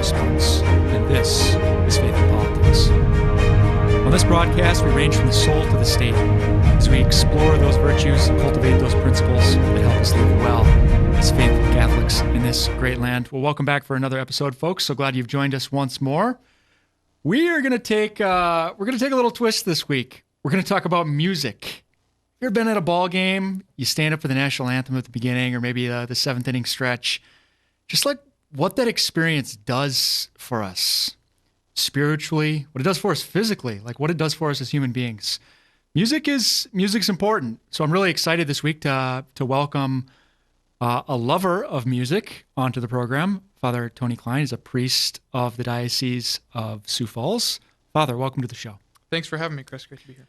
sports, and this is Faith in Politics. On this broadcast, we range from the soul to the state as we explore those virtues and cultivate those principles that help us live well as faithful Catholics in this great land. Well, welcome back for another episode, folks. So glad you've joined us once more. We are going to take a little twist this week. We're going to talk about music. You ever been at a ball game? You stand up for the national anthem at the beginning, or maybe the seventh inning stretch. Just like what that experience does for us spiritually, what it does for us physically, like what it does for us as human beings. Music's important. So I'm really excited this week to welcome a lover of music onto the program. Father Tony Klein is a priest of the Diocese of Sioux Falls. Father, welcome to the show. Thanks for having me, Chris. Great to be here.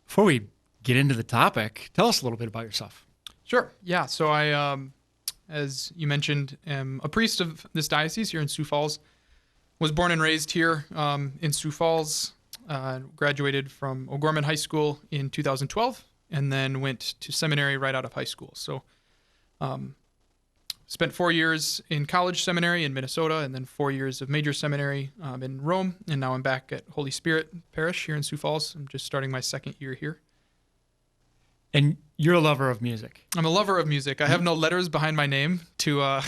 Before we get into the topic, tell us a little bit about yourself. Sure. Yeah. So I, as you mentioned, am a priest of this diocese here in Sioux Falls. Was born and raised here in Sioux Falls. Graduated from O'Gorman High School in 2012, and then went to seminary right out of high school. So spent 4 years in college seminary in Minnesota, and then 4 years of major seminary in Rome, and now I'm back at Holy Spirit Parish here in Sioux Falls. I'm just starting my second year here. And you're a lover of music. I'm a lover of music. I have no letters behind my name to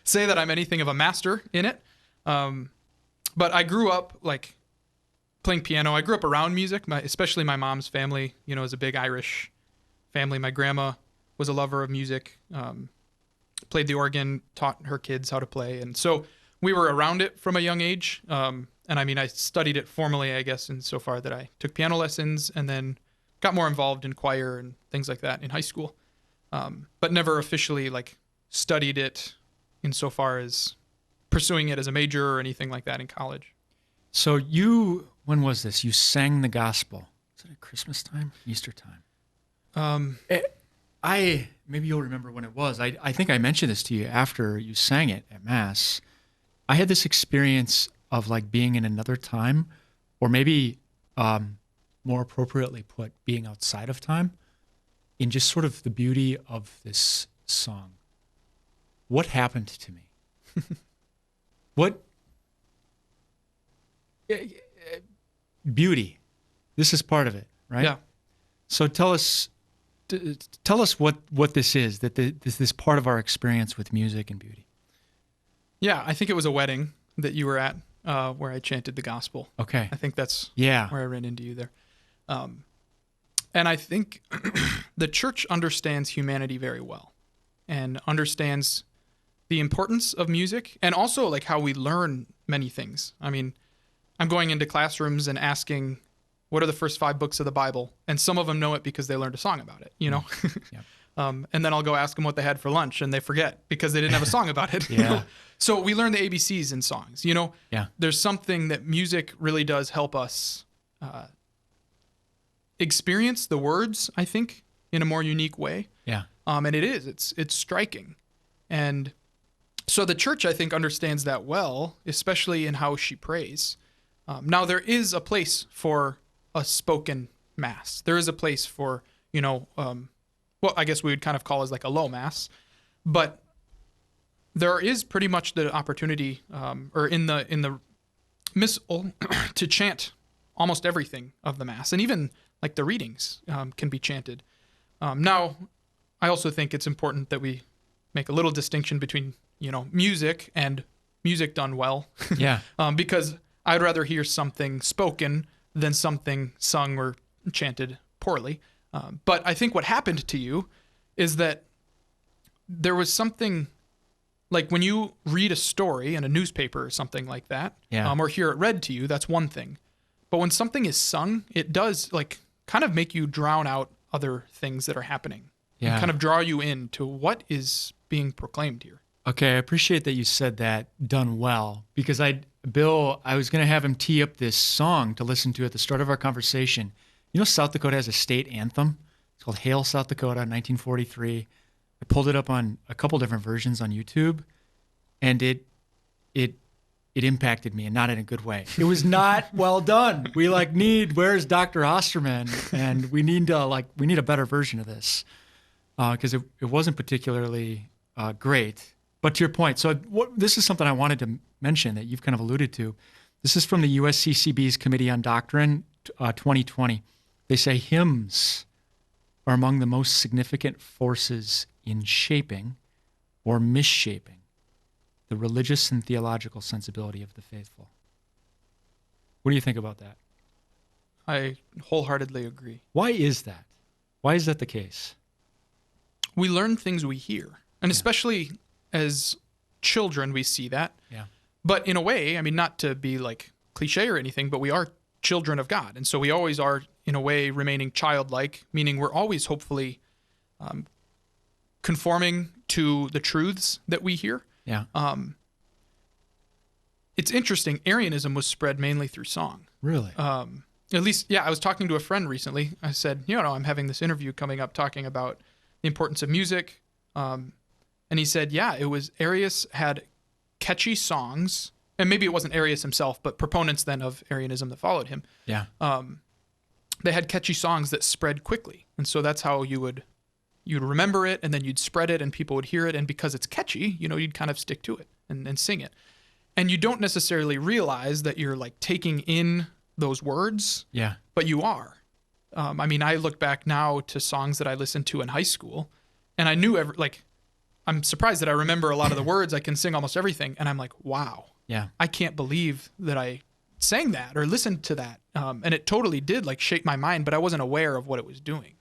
say that I'm anything of a master in it. But I grew up like playing piano. I grew up around music, especially my mom's family, is a big Irish family. My grandma was a lover of music, played the organ, taught her kids how to play. And so we were around it from a young age. And I mean, I studied it formally, I guess, insofar that I took piano lessons and then got more involved in choir and things like that in high school. But never officially like studied it insofar as pursuing it as a major or anything like that in college. So when was this? You sang the gospel. Is it at Christmas time? Easter time? Maybe you'll remember when it was. I think I mentioned this to you after you sang it at Mass. I had this experience of like being in another time, or maybe more appropriately put, being outside of time, in just sort of the beauty of this song. What happened to me? What beauty? This is part of it, right? Yeah. So tell us what this is. This part of our experience with music and beauty. Yeah, I think it was a wedding that you were at where I chanted the gospel. Okay. I think that's where I ran into you there. And I think the church understands humanity very well and understands the importance of music and also like how we learn many things. I mean, I'm going into classrooms and asking, what are the first 5 books of the Bible? And some of them know it because they learned a song about it, Yep. And then I'll go ask them what they had for lunch and they forget because they didn't have a song about it. Yeah. So we learn the ABCs in songs, Yeah. There's something that music really does help us experience the words, I think, in a more unique way. Yeah. And it's striking. And so the church, I think, understands that well, especially in how she prays. Now, there is a place for a spoken mass. There is a place for, what I guess we would kind of call as like a low mass. But there is pretty much the opportunity, or in the missal, to chant almost everything of the mass. And even like the readings can be chanted. Now, I also think it's important that we make a little distinction between music and music done well. Yeah. Because I'd rather hear something spoken than something sung or chanted poorly. But I think what happened to you is that there was something like when you read a story in a newspaper or something like that, or hear it read to you, that's one thing. But when something is sung, it does like kind of make you drown out other things that are happening. Yeah. And kind of draw you into what is being proclaimed here. Okay, I appreciate that you said that, done well, because I was going to have him tee up this song to listen to at the start of our conversation. South Dakota has a state anthem. It's called Hail South Dakota, 1943. I pulled it up on a couple different versions on YouTube, and it impacted me, and not in a good way. It was not well done. We where's Dr. Osterman? And we need a better version of this, because it wasn't particularly great. But to your point, so this is something I wanted to mention that you've kind of alluded to. This is from the USCCB's Committee on Doctrine, 2020. They say hymns are among the most significant forces in shaping or misshaping the religious and theological sensibility of the faithful. What do you think about that? I wholeheartedly agree. Why is that? Why is that the case? We learn things we hear. And especially as children, we see that. Yeah. But in a way, I mean, not to be like cliche or anything, but we are children of God. And so we always are, in a way, remaining childlike, meaning we're always hopefully conforming to the truths that we hear. Yeah. It's interesting. Arianism was spread mainly through song. Really? At least, yeah, I was talking to a friend recently. I said, I'm having this interview coming up talking about the importance of music. And he said, yeah, Arius had catchy songs, and maybe it wasn't Arius himself, but proponents then of Arianism that followed him. Yeah. They had catchy songs that spread quickly. And so that's how you'd remember it, and then you'd spread it, and people would hear it. And because it's catchy, you'd kind of stick to it and sing it. And you don't necessarily realize that you're like taking in those words. Yeah. But you are. I look back now to songs that I listened to in high school, and I knew I'm surprised that I remember a lot of the words. I can sing almost everything, and I'm like, wow. Yeah. I can't believe that I sang that or listened to that. And it totally did shape my mind, but I wasn't aware of what it was doing.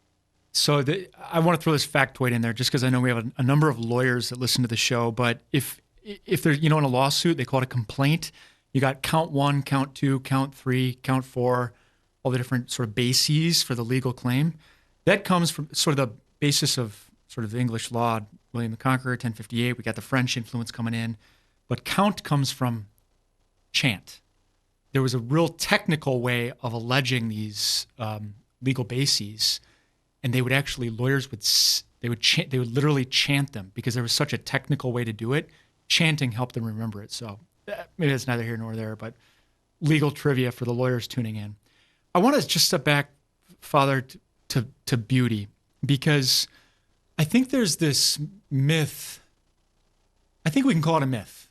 So I want to throw this factoid in there just because I know we have a number of lawyers that listen to the show, but if they're, in a lawsuit, they call it a complaint. You got count 1, count 2, count 3, count 4, all the different sort of bases for the legal claim. That comes from sort of the basis of sort of the English law, William the Conqueror, 1058. We got the French influence coming in. But count comes from chant. There was a real technical way of alleging these legal bases, and lawyers would literally chant them because there was such a technical way to do it. Chanting helped them remember it. So maybe that's neither here nor there, but legal trivia for the lawyers tuning in. I want to just step back, Father, to beauty, because I think there's this myth, I think we can call it a myth,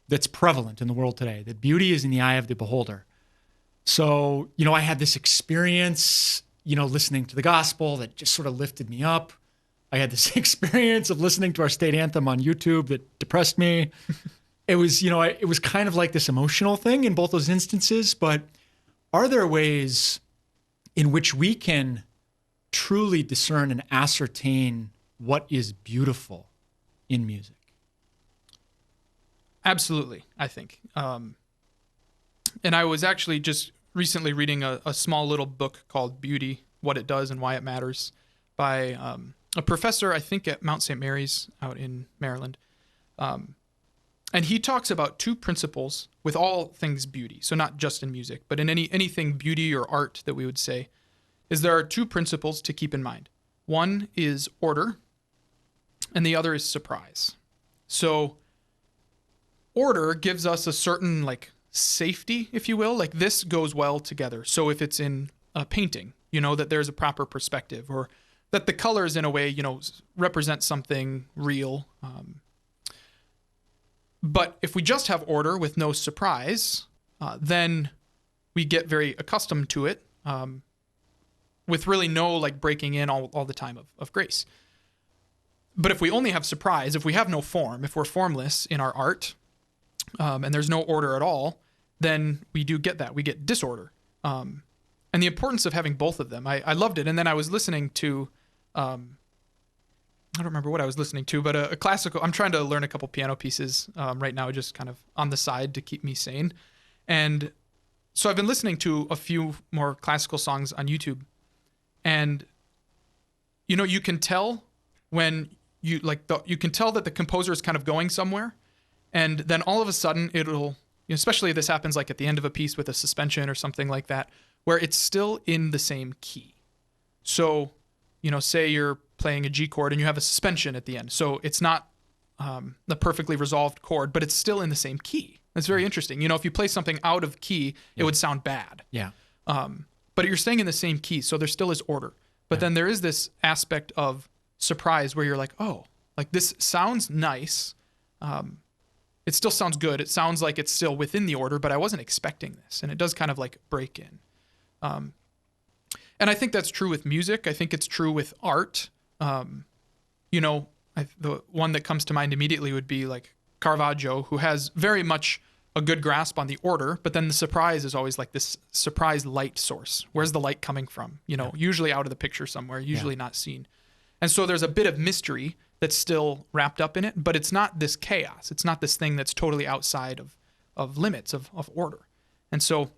that's prevalent in the world today, that beauty is in the eye of the beholder. So, I had this experience, listening to the gospel that just sort of lifted me up. I had this experience of listening to our state anthem on YouTube that depressed me. It was, it was kind of like this emotional thing in both those instances, but are there ways in which we can truly discern and ascertain what is beautiful in music? Absolutely, I think. And I was actually just recently reading a small little book called Beauty, What It Does and Why It Matters by a professor, I think, at Mount St. Mary's out in Maryland. And he talks about two principles with all things beauty. So not just in music, but in anything beauty or art that we would say, is there are two principles to keep in mind. One is order, and the other is surprise. So order gives us a certain safety, if you will, this goes well together. So if it's in a painting, that there's a proper perspective, or that the colors in a way, represent something real. But if we just have order with no surprise, then we get very accustomed to it, with really no breaking in all the time of grace. But if we only have surprise, if we have no form, if we're formless in our art, and there's no order at all, then we do get that. We get disorder. And the importance of having both of them, I loved it. And then I was listening to, I don't remember what I was listening to, but a classical, I'm trying to learn a couple piano pieces right now, just kind of on the side to keep me sane. And so I've been listening to a few more classical songs on YouTube. And, you can tell when you can tell that the composer is kind of going somewhere. And then all of a sudden it'll, especially if this happens at the end of a piece with a suspension or something like that, where it's still in the same key. So, say you're playing a G chord and you have a suspension at the end. So it's not the perfectly resolved chord, but it's still in the same key. That's very interesting. If you play something out of key, it would sound bad. Yeah. But you're staying in the same key, so there still is order. But then there is this aspect of surprise where you're like, oh, like this sounds nice. It still sounds good. It sounds like it's still within the order, but I wasn't expecting this. And it does kind of like break in. And I think that's true with music. I think it's true with art. You know, the one that comes to mind immediately would be like Caravaggio, who has very much a good grasp on the order, but then the surprise is always like this surprise light source. Where's the light coming from? You know, usually out of the picture somewhere, usually not seen. And so there's a bit of mystery that's still wrapped up in it, but it's not this chaos. It's not this thing that's totally outside of limits of order. And so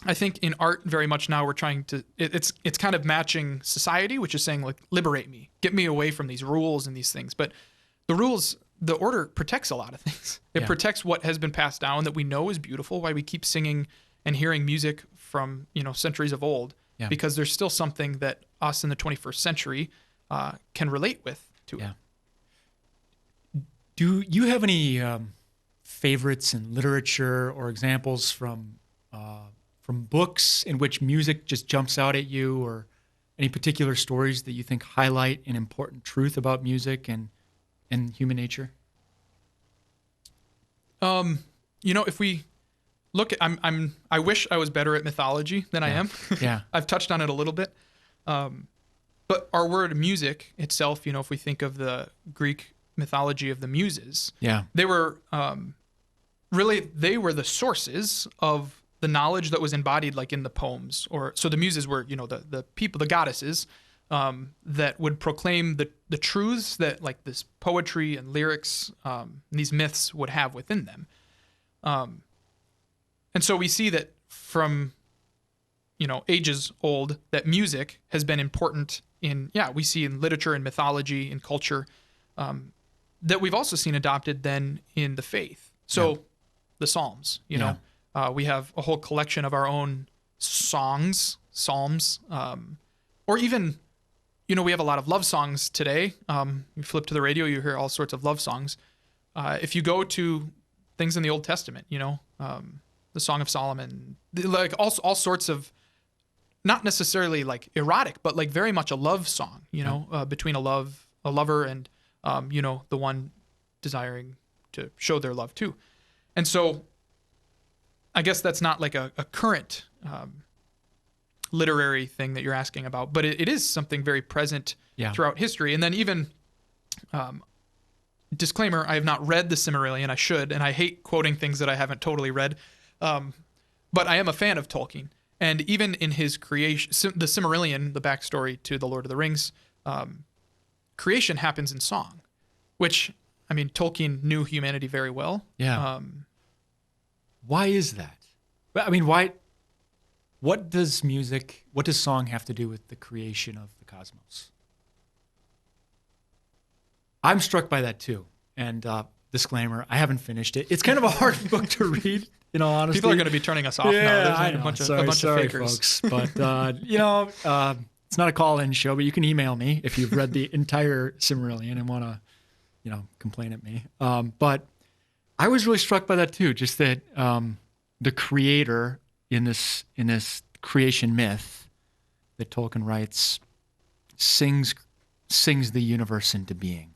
I think in art very much now we're trying to, it's kind of matching society, which is saying like, liberate me, get me away from these rules and these things. But the rules, the order protects a lot of things. It protects what has been passed down that we know is beautiful, why we keep singing and hearing music from, you know, centuries of old, because there's still something that us in the 21st century can relate with to it. Do you have any favorites in literature or examples from books in which music just jumps out at you, or any particular stories that you think highlight an important truth about music and human nature? You know, if we look at, I wish I was better at mythology than I am. I've touched on it a little bit. But our word music itself, you know, if we think of the Greek mythology of the Muses, they were they were the sources of the knowledge that was embodied like in the poems. So the Muses were, you know, the people, the goddesses, that would proclaim the truths that like this poetry and lyrics, these myths would have within them. And so we see that from, you know, ages old, that music has been important we see in literature and mythology and culture, that we've also seen adopted then in the faith. So the Psalms, you know, we have a whole collection of our own songs, psalms, or even, you know, we have a lot of love songs today. You flip to the radio, you hear all sorts of love songs. If you go to things in the Old Testament, you know, the Song of Solomon, like all sorts of, not necessarily like erotic, but like very much a love song, you know, between a lover and, you know, the one desiring to show their love too. And so I guess that's not like a current literary thing that you're asking about, but it is something very present throughout history. And then even, disclaimer, I have not read the Silmarillion. I should, and I hate quoting things that I haven't totally read. But I am a fan of Tolkien. And even in his creation, the Silmarillion, the backstory to The Lord of the Rings, creation happens in song, which, I mean, Tolkien knew humanity very well. Why is that? I mean, what does song have to do with the creation of the cosmos? I'm struck by that too. And disclaimer, I haven't finished it. It's kind of a hard book to read, in all honesty. People are going to be turning us off now. There's I know. A bunch of fakers. Folks. But, you know, it's not a call-in show, but you can email me if you've read the entire Silmarillion and want to, you know, complain at me. But I was really struck by that too, just that the creator in this creation myth that Tolkien writes sings the universe into being.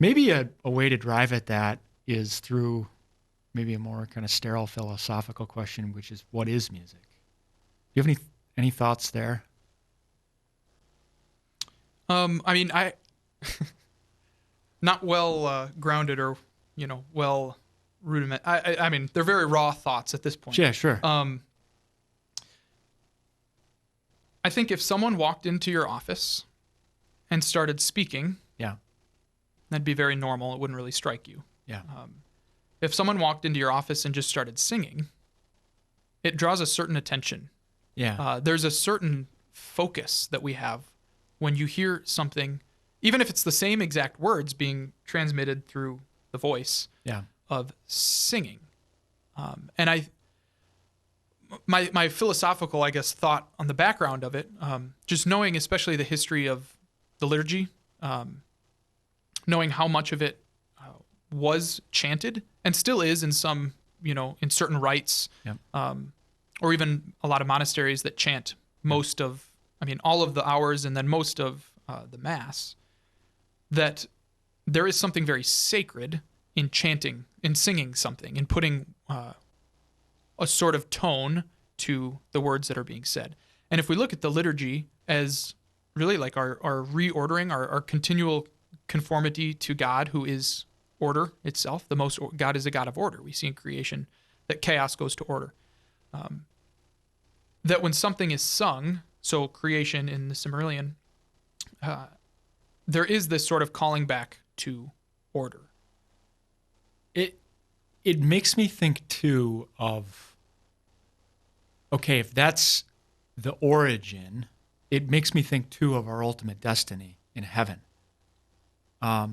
Maybe a way to drive at that is through maybe a more kind of sterile philosophical question, which is, what is music? Do you have any thoughts there? I mean, not well grounded or, you know, well rudiment. I mean, they're very raw thoughts at this point. Yeah, sure. I think if someone walked into your office and started speaking, that'd be very normal. It wouldn't really strike you. If someone walked into your office and just started singing, it draws a certain attention. There's a certain focus that we have when you hear something, even if it's the same exact words being transmitted through the voice of singing. And my philosophical, I guess, thought on the background of it, just knowing especially the history of the liturgy, knowing how much of it was chanted and still is in some, you know, in certain rites, or even a lot of monasteries that chant most of, I mean, all of the hours and then most of the Mass, that there is something very sacred in chanting, in singing something, in putting a sort of tone to the words that are being said. And if we look at the liturgy as really like our reordering, our continual conformity to God, who is order itself, God is a God of order. We see in creation that chaos goes to order. That when something is sung, so creation in the Silmarillion, there is this sort of calling back to order. It makes me think too of, okay, if that's the origin, it makes me think too of our ultimate destiny in heaven. I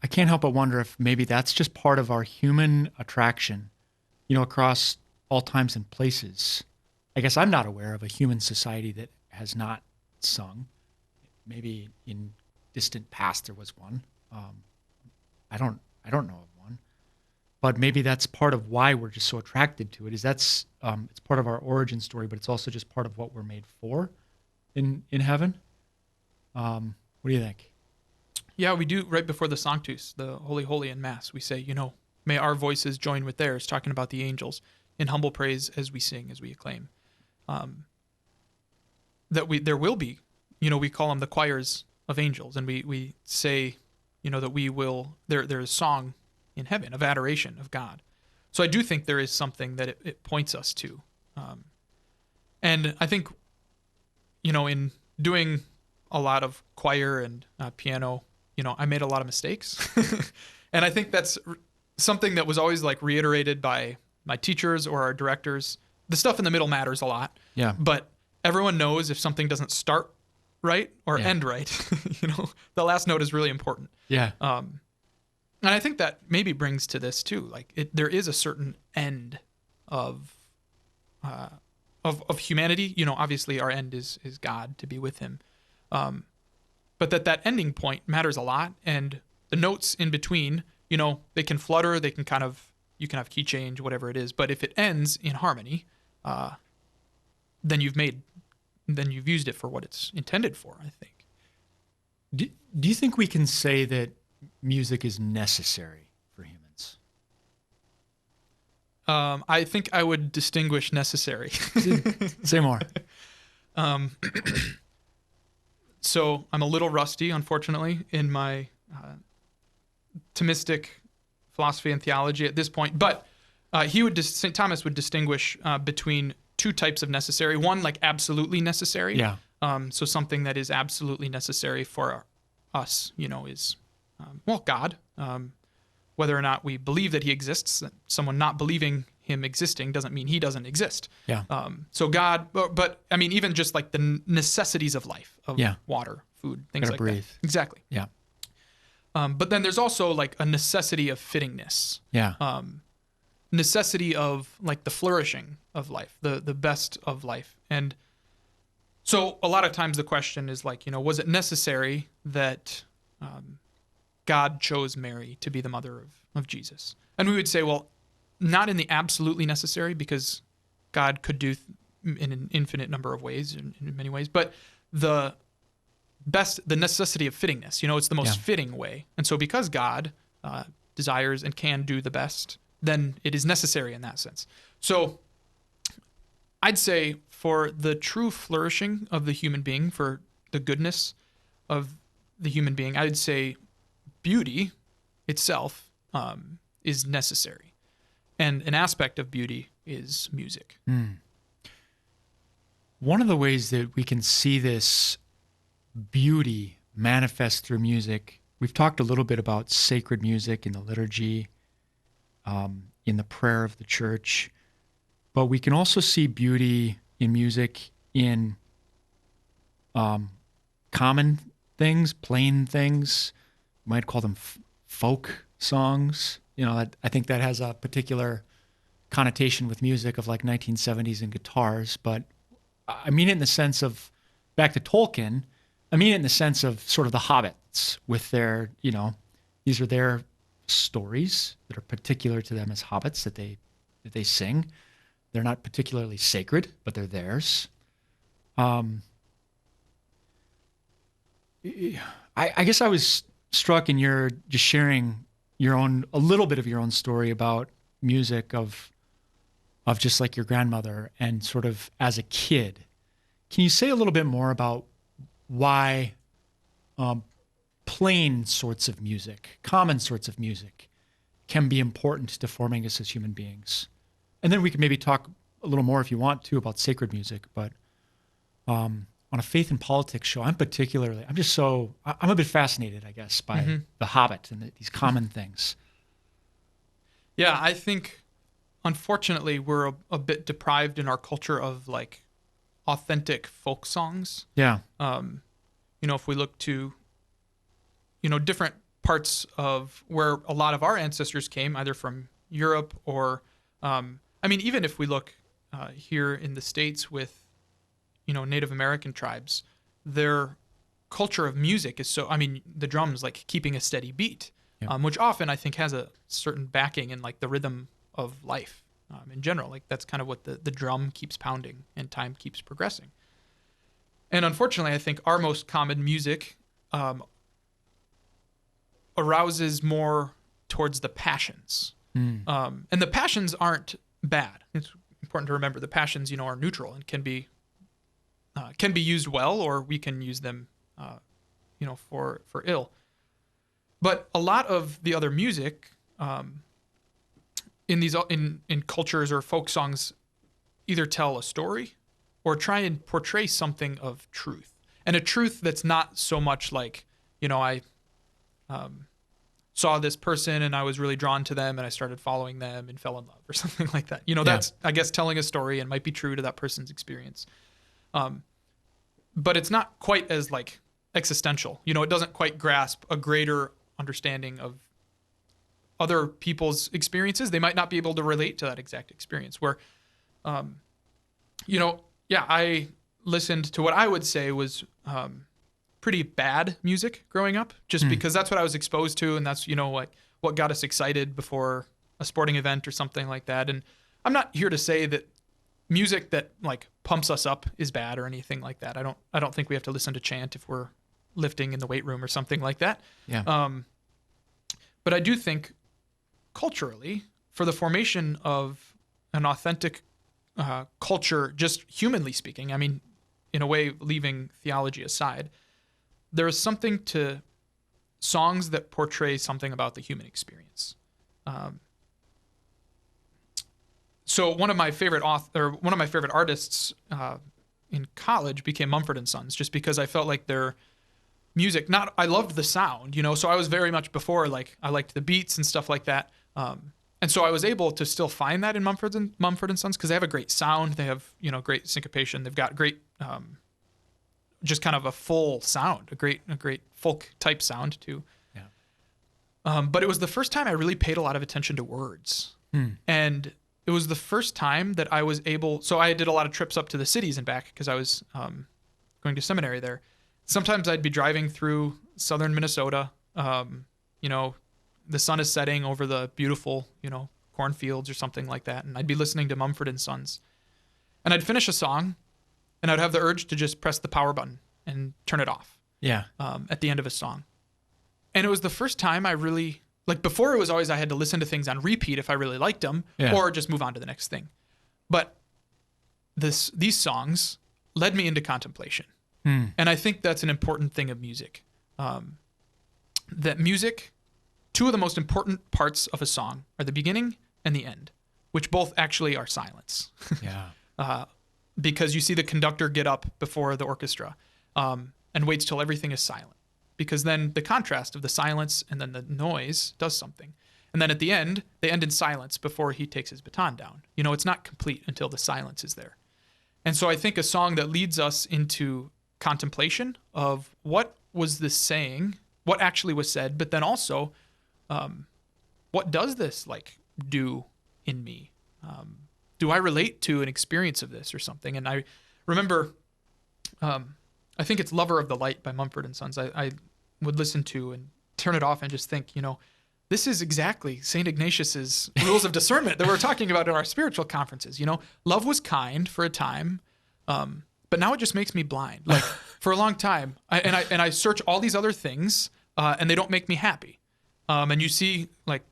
can't help but wonder if maybe that's just part of our human attraction, across all times and places. I guess I'm not aware of a human society that has not sung. Maybe in distant past there was one. I don't know of one. But maybe that's part of why we're just so attracted to it. It's part of our origin story, but it's also just part of what we're made for in heaven. What do you think? Yeah, we do right before the Sanctus, the Holy Holy in Mass. We say, may our voices join with theirs, talking about the angels in humble praise as we sing, as we acclaim. There will be, we call them the choirs of angels, and we say, that there's song in heaven of adoration of God. So I do think there is something that it points us to. And I think, in doing a lot of choir and piano, I made a lot of mistakes. And I think that's something that was always like reiterated by my teachers or our directors. The stuff in the middle matters a lot. Yeah. But everyone knows if something doesn't start right or end right. The last note is really important. Yeah. And I think that maybe brings to this too. Like there is a certain end of humanity. Obviously our end is God, to be with him. But that ending point matters a lot, and the notes in between, they can flutter, you can have key change, whatever it is. But if it ends in harmony, then you've used it for what it's intended for, I think. Do you think we can say that music is necessary for humans? I think I would distinguish necessary. Say more. So I'm a little rusty, unfortunately, in my Thomistic philosophy and theology at this point. But St. Thomas would distinguish between two types of necessary. One, like absolutely necessary. Yeah. So something that is absolutely necessary for us, is, God. Whether or not we believe that he exists, someone not believing him existing doesn't mean he doesn't exist. Yeah. So God, but I mean, even just like the necessities of life, of water, food, things like breathe. that. Exactly. Yeah. But then there's also like a necessity of fittingness. Yeah. Necessity of like the flourishing of life, the best of life. And so a lot of times the question is like, was it necessary that God chose Mary to be the mother of Jesus? And we would say, well, not in the absolutely necessary, because God could do in an infinite number of ways, in many ways, but the necessity of fittingness, it's the most fitting way. And so because God desires and can do the best, then it is necessary in that sense. So I'd say for the true flourishing of the human being, for the goodness of the human being, I'd say beauty itself is necessary. And an aspect of beauty is music. One of the ways that we can see this beauty manifest through music, we've talked a little bit about sacred music in the liturgy, in the prayer of the church, but we can also see beauty in music in common things, plain things. You might call them folk songs. I think that has a particular connotation with music of like 1970s and guitars, but I mean it in the sense of, back to Tolkien, I mean it in the sense of sort of the hobbits with their, these are their stories that are particular to them as hobbits that they sing. They're not particularly sacred, but they're theirs. I guess I was struck in your just sharing a little bit of your own story about music of just like your grandmother and sort of as a kid. Can you say a little bit more about why plain sorts of music, common sorts of music, can be important to forming us as human beings? And then we can maybe talk a little more if you want to about sacred music, but on a faith and politics show, I'm a bit fascinated, I guess, by The Hobbit and these common things. Yeah, I think, unfortunately, we're a bit deprived in our culture of like authentic folk songs. Yeah. If we look to, different parts of where a lot of our ancestors came, either from Europe or, even if we look here in the States with, Native American tribes, their culture of music is the drums like keeping a steady beat, which often I think has a certain backing in like the rhythm of life in general. Like that's kind of what the drum keeps pounding and time keeps progressing. And unfortunately, I think our most common music arouses more towards the passions. And the passions aren't bad. It's important to remember the passions, are neutral and can be used well, or we can use them, for ill. But a lot of the other music in cultures or folk songs either tell a story or try and portray something of truth, and a truth that's not so much like, I saw this person and I was really drawn to them and I started following them and fell in love or something like that. That's, I guess, telling a story and might be true to that person's experience. But it's not quite as like existential. It doesn't quite grasp a greater understanding of other people's experiences. They might not be able to relate to that exact experience where, I listened to what I would say was pretty bad music growing up, just because that's what I was exposed to, and that's what got us excited before a sporting event or something like that. And I'm not here to say that music that like pumps us up is bad or anything like that. I don't think we have to listen to chant if we're lifting in the weight room or something like that. Yeah. But I do think culturally, for the formation of an authentic culture, just humanly speaking, in a way, leaving theology aside, there is something to songs that portray something about the human experience. So one of my favorite artists in college became Mumford and Sons, just because I felt like their music, I loved the sound, so I was very much before, like, I liked the beats and stuff like that. And so I was able to still find that in Mumford and Sons, because they have a great sound. They have, great syncopation. They've got great, just kind of a full sound, a great folk type sound too. Yeah. But it was the first time I really paid a lot of attention to words. And it was the first time that I was able, so I did a lot of trips up to the cities and back because I was going to seminary there. Sometimes I'd be driving through southern Minnesota, the sun is setting over the beautiful, cornfields or something like that. And I'd be listening to Mumford and Sons. And I'd finish a song and I'd have the urge to just press the power button and turn it off. Yeah. At the end of a song. And it was the first time I really, like before it was always I had to listen to things on repeat if I really liked them, or just move on to the next thing. But these songs led me into contemplation. And I think that's an important thing of music. That music, two of the most important parts of a song are the beginning and the end, which both actually are silence. Yeah. Because you see the conductor get up before the orchestra and waits till everything is silent. Because then the contrast of the silence and then the noise does something. And then at the end, they end in silence before he takes his baton down. It's not complete until the silence is there. And so I think a song that leads us into contemplation of what was this saying, what actually was said, but then also what does this like do in me? Do I relate to an experience of this or something? And I remember, I think it's Lover of the Light by Mumford and Sons. I would listen to and turn it off and just think, this is exactly St. Ignatius's rules of discernment that we're talking about in our spiritual conferences. Love was kind for a time. but now it just makes me blind. Like for a long time, I search all these other things, and they don't make me happy. And you see, like,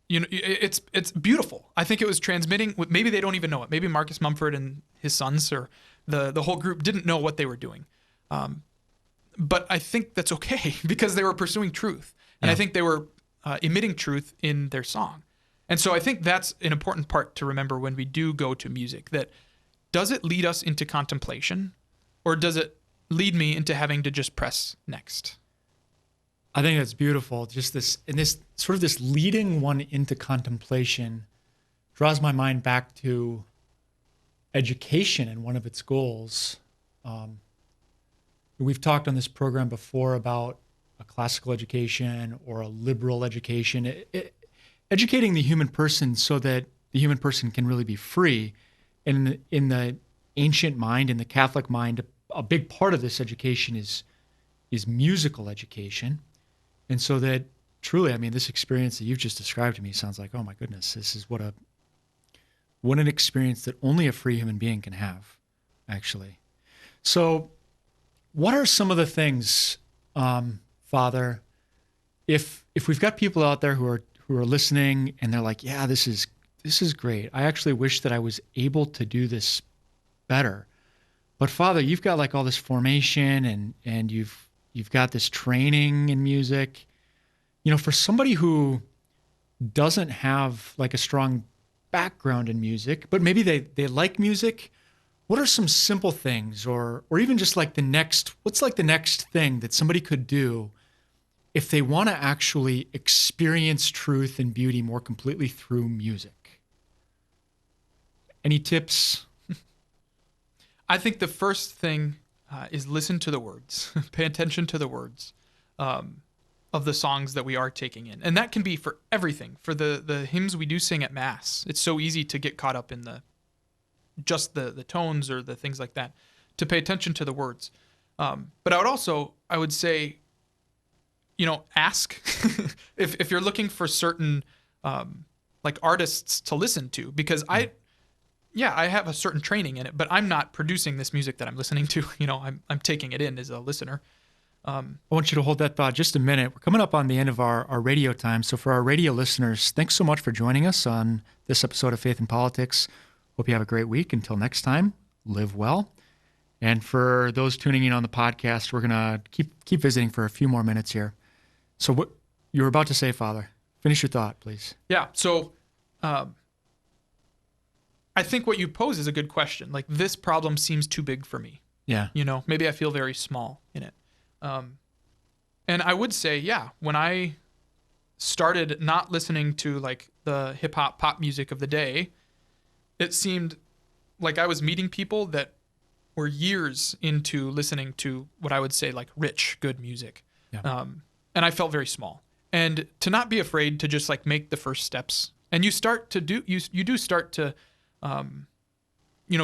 you know, it's beautiful. I think it was transmitting. Maybe they don't even know it. Maybe Marcus Mumford and his sons or the whole group didn't know what they were doing. But I think that's okay because they were pursuing truth, and I think they were emitting truth in their song. And so I think that's an important part to remember when we do go to music. That does it lead us into contemplation, or does it lead me into having to just press next? I think that's beautiful. Just this sort of this leading one into contemplation draws my mind back to education and one of its goals. We've talked on this program before about a classical education or a liberal education, educating the human person so that the human person can really be free. And in the ancient mind, in the Catholic mind, a big part of this education is musical education. And so that truly, I mean, this experience that you've just described to me sounds like, oh my goodness, this is what an experience that only a free human being can have, actually. So what are some of the things, Father, if we've got people out there who are listening and they're like, yeah, this is great. I actually wish that I was able to do this better. But Father, you've got like all this formation and you've got this training in music. You know, for somebody who doesn't have like a strong background in music, but maybe they like music, what are some simple things or even just like what's like the next thing that somebody could do if they want to actually experience truth and beauty more completely through music? Any tips? I think the first thing is listen to the words. Pay attention to the words of the songs that we are taking in. And that can be for everything. For the hymns we do sing at Mass, it's so easy to get caught up in just the tones or the things like that, to pay attention to the words. But I would say, you know, ask if you're looking for certain like artists to listen to, because I have a certain training in it, but I'm not producing this music that I'm listening to. You know, I'm taking it in as a listener. I want you to hold that thought just a minute. We're coming up on the end of our radio time. So for our radio listeners, thanks so much for joining us on this episode of Faith and Politics. Hope you have a great week. Until next time, live well. And for those tuning in on the podcast, we're going to keep visiting for a few more minutes here. So what you were about to say, Father, finish your thought, please. Yeah. So I think what you pose is a good question. Like, this problem seems too big for me. Yeah. You know, maybe I feel very small in it. And I would say, when I started not listening to like the hip hop pop music of the day, it seemed like I was meeting people that were years into listening to what I would say like rich, good music. Yeah. And I felt very small. And to not be afraid to just like make the first steps. And you start to start to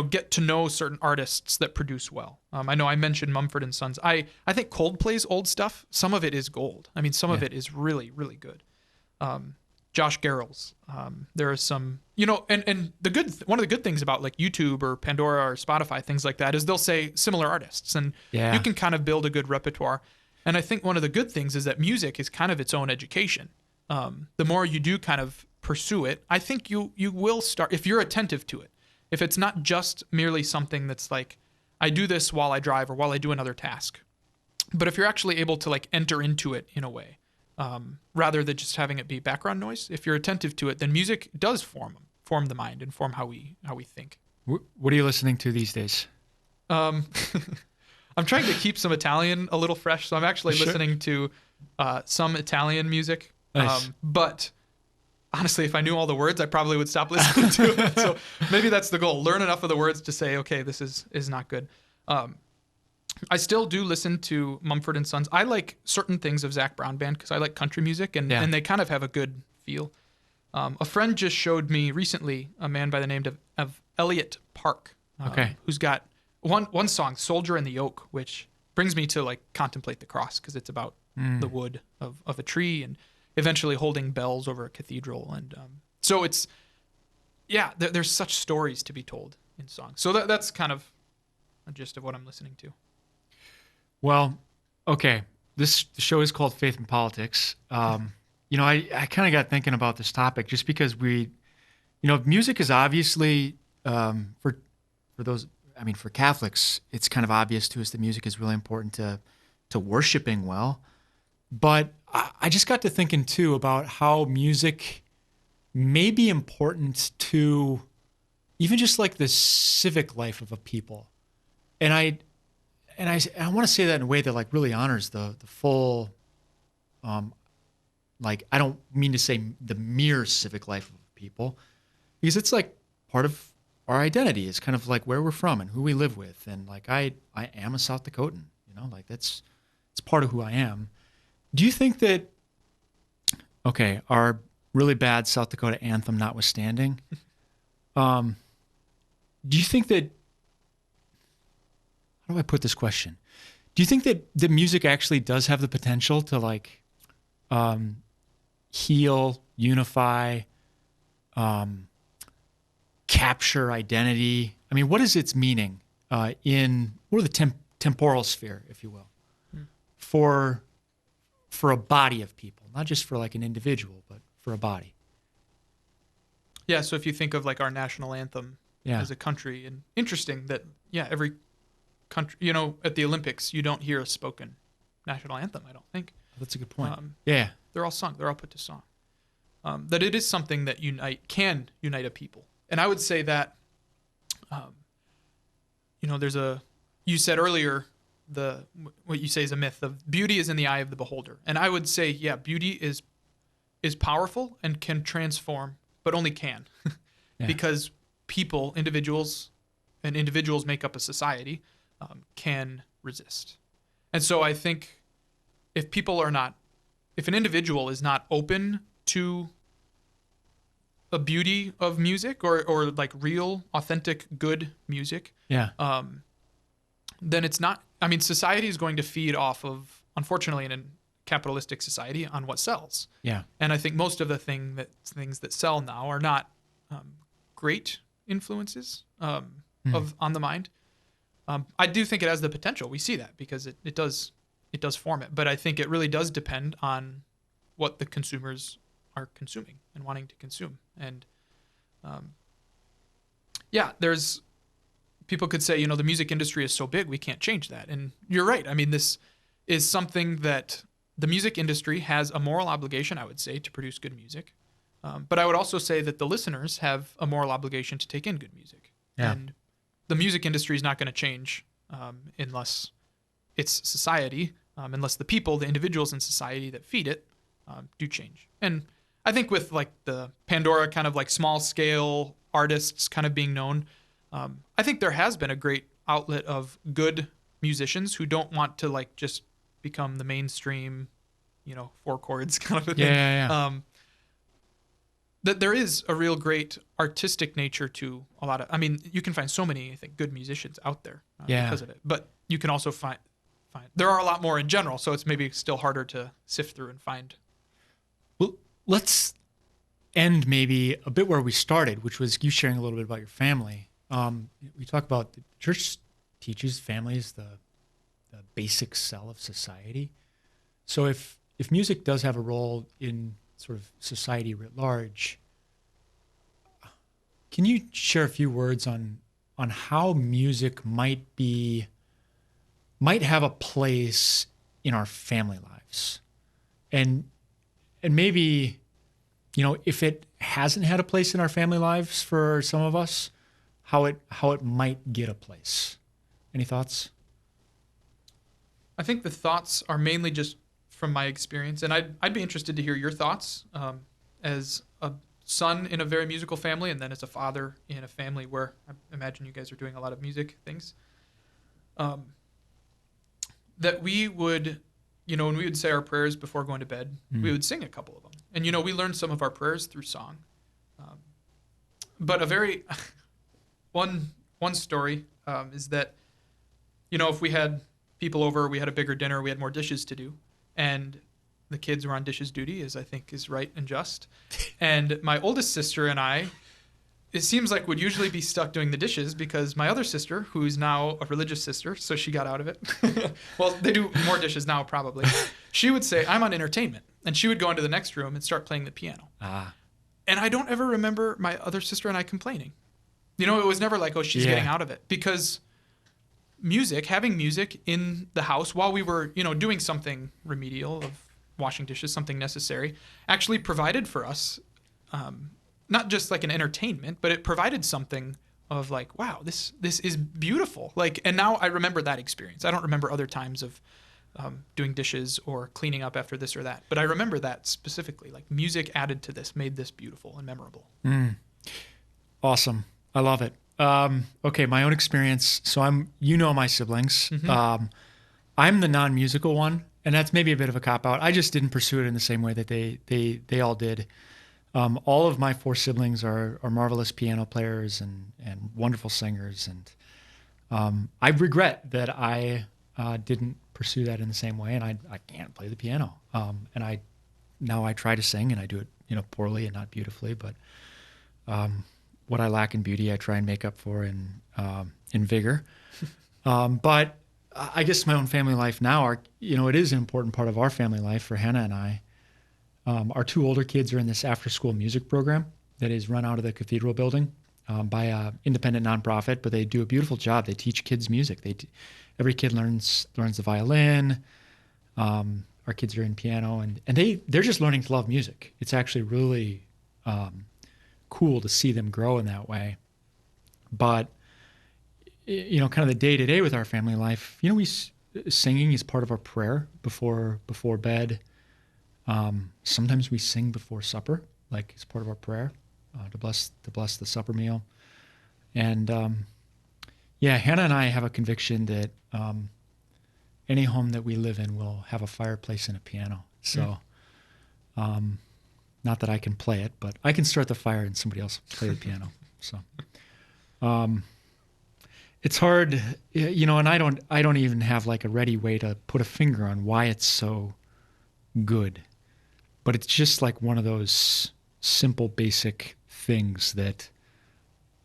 get to know certain artists that produce well. I know I mentioned Mumford and Sons. I think Coldplay's old stuff, some of it is gold. I mean, some of it is really, really good. Josh Garrels. There are some, and one of the good things about like YouTube or Pandora or Spotify, things like that, is they'll say similar artists, and you can kind of build a good repertoire. And I think one of the good things is that music is kind of its own education. The more you do kind of pursue it, I think you will start, if you're attentive to it. If it's not just merely something that's like, I do this while I drive or while I do another task. But if you're actually able to like enter into it in a way, rather than just having it be background noise, if you're attentive to it, then music does form the mind and form how we think. What are you listening to these days? I'm trying to keep some Italian a little fresh, so I'm actually listening to some Italian music. Nice. But honestly, if I knew all the words, I probably would stop listening to it. So maybe that's the goal. Learn enough of the words to say, okay, this is not good. I still do listen to Mumford and Sons. I like certain things of Zac Brown Band because I like country music, and they kind of have a good feel. A friend just showed me recently a man by the name of Elliot Park, who's got one song, Soldier in the Oak, which brings me to like contemplate the cross, because it's about the wood of a tree and eventually holding bells over a cathedral. And so it's, there's such stories to be told in songs. So that's kind of gist of what I'm listening to. Well, okay. This show is called Faith and Politics. I kind of got thinking about this topic just because music is obviously, for those, for Catholics, it's kind of obvious to us that music is really important to worshiping well. But I just got to thinking too about how music may be important to even just like the civic life of a people. And I want to say that in a way that like really honors the full, like I don't mean to say the mere civic life of people, because it's like part of our identity is kind of like where we're from and who we live with. And like I am a South Dakotan, like it's part of who I am. Do you think that, okay, our really bad South Dakota anthem notwithstanding, do you think that, how do I put this question? Do you think that the music actually does have the potential to like heal, unify, capture identity? I mean, what is its meaning in the temporal sphere, if you will, for a body of people, not just for like an individual, but for a body? Yeah, so if you think of like our national anthem as a country, and interesting that, every country, at the Olympics, you don't hear a spoken national anthem, I don't think. That's a good point. They're all sung. They're all put to song. That it is something that can unite a people. And I would say that, you said earlier, what you say is a myth of beauty is in the eye of the beholder. And I would say, beauty is powerful and can transform, but only can. Because people, individuals make up a society, can resist. And so I think if an individual is not open to a beauty of music or like real, authentic, good music, then it's not, society is going to feed off of, unfortunately, in a capitalistic society, on what sells. Yeah. And I think most of the things that sell now are not great influences on the mind. I do think it has the potential. We see that because it does form it. But I think it really does depend on what the consumers are consuming and wanting to consume. And there's people could say, the music industry is so big, we can't change that. And you're right. This is something that the music industry has a moral obligation, I would say, to produce good music. But I would also say that the listeners have a moral obligation to take in good music. Yeah. And the music industry is not going to change unless it's society, unless the people, the individuals in society that feed it, do change. And I think with like the Pandora kind of like small scale artists kind of being known, I think there has been a great outlet of good musicians who don't want to like just become the mainstream, four chords kind of a thing. Yeah. That there is a real great artistic nature to a lot of, you can find so many, I think, good musicians out there because of it. But you can also find, there are a lot more in general, so it's maybe still harder to sift through and find. Well, let's end maybe a bit where we started, which was you sharing a little bit about your family. We talk about the church teaches family is the basic cell of society. So if music does have a role in sort of society writ large, can you share a few words on how music might have a place in our family lives, and maybe if it hasn't had a place in our family lives for some of us, how it might get a place? Any thoughts? I think the thoughts are mainly just from my experience, and I'd be interested to hear your thoughts as a son in a very musical family, and then as a father in a family where I imagine you guys are doing a lot of music things. That we would, when we would say our prayers before going to bed, we would sing a couple of them, and we learned some of our prayers through song. But a very one story is that if we had people over, we had a bigger dinner, we had more dishes to do, and the kids were on dishes duty, as I think is right and just. And my oldest sister and I it seems like would usually be stuck doing the dishes because my other sister, who's now a religious sister, so she got out of it. Well, they do more dishes now probably. She would say, I'm on entertainment. And she would go into the next room and start playing the piano. And I don't ever remember my other sister and I complaining. You know, it was never like, oh, she's getting out of it. Because having music in the house while we were, doing something remedial of washing dishes, something necessary, actually provided for us not just like an entertainment, but it provided something of like, wow, this is beautiful. Like, and now I remember that experience. I don't remember other times of doing dishes or cleaning up after this or that, but I remember that specifically. Like, music added to this, made this beautiful and memorable. Awesome. I love it. Okay, my own experience. So my siblings. Mm-hmm. I'm the non-musical one, and that's maybe a bit of a cop-out. I just didn't pursue it in the same way that they all did. All of my 4 siblings are marvelous piano players and wonderful singers, and I regret that I didn't pursue that in the same way, and I can't play the piano. And I try to sing, and I do it poorly and not beautifully, but what I lack in beauty, I try and make up for in vigor. But I guess my own family life now, it is an important part of our family life for Hannah and I. Our 2 older kids are in this after-school music program that is run out of the cathedral building by an independent nonprofit, but they do a beautiful job. They teach kids music. Every kid learns the violin. Our kids are in piano, and they're just learning to love music. It's actually really cool to see them grow in that way. But kind of the day-to-day with our family life, singing is part of our prayer before bed. Sometimes we sing before supper, like it's part of our prayer to bless the supper meal. And Hannah and I have a conviction that any home that we live in will have a fireplace and a piano. So, not that I can play it, but I can start the fire and somebody else play the piano. So, it's hard, and I don't even have like a ready way to put a finger on why it's so good. But it's just like one of those simple, basic things that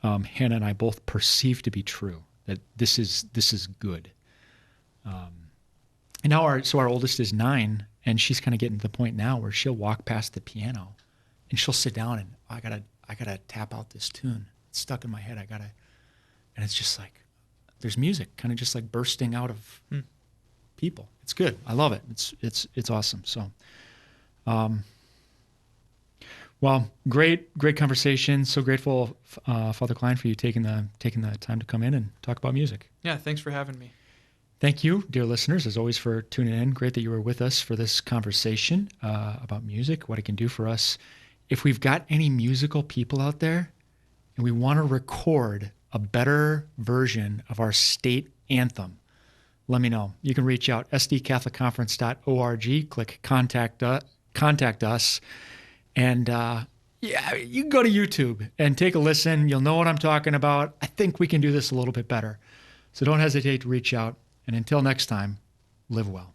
Hannah and I both perceive to be true. That this is good. And now our oldest is 9, and she's kind of getting to the point now where she'll walk past the piano, and she'll sit down and I gotta tap out this tune. It's stuck in my head. And it's just like there's music kind of just like bursting out of people. It's good. I love it. It's awesome. So. Well, great conversation. So grateful, Father Klein, for you taking the time to come in and talk about music. Yeah, thanks for having me. Thank you, dear listeners, as always, for tuning in. Great that you were with us for this conversation about music, what it can do for us. If we've got any musical people out there and we want to record a better version of our state anthem, let me know. You can reach out, sdcatholicconference.org, click contact us, and you can go to YouTube and take a listen. You'll know what I'm talking about. I think we can do this a little bit better. So don't hesitate to reach out. And until next time, live well.